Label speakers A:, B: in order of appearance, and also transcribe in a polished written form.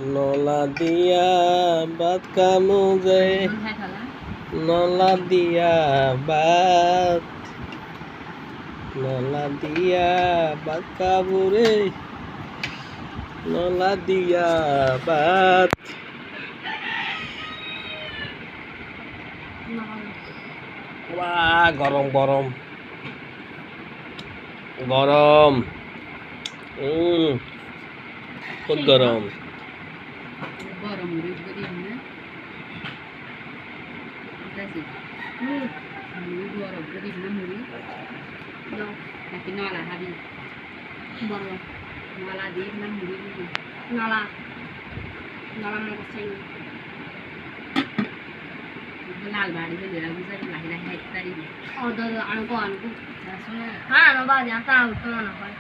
A: নলা দিয়া ভাত খামু যে নলা দিয়া ভাত নলা দিয়া ভাত খাবো রে নলা দিয়া ভাত গরম গরম গরম খুব গরম
B: গরম মুড়ি করি না মুড়ি গরম করি না মুড়ি নাকি নলা হাবি বড় নলা দিয়ে না মুড়ি দিবি নলা নলা মনে করছে লাল বাড়ি হয়ে যাবে বুঝাবি লাহি লাহি হাইতে পারিবি অর্ধ আনকো আনকো হ্যাঁ আনো বাজে তা উঠো না হয়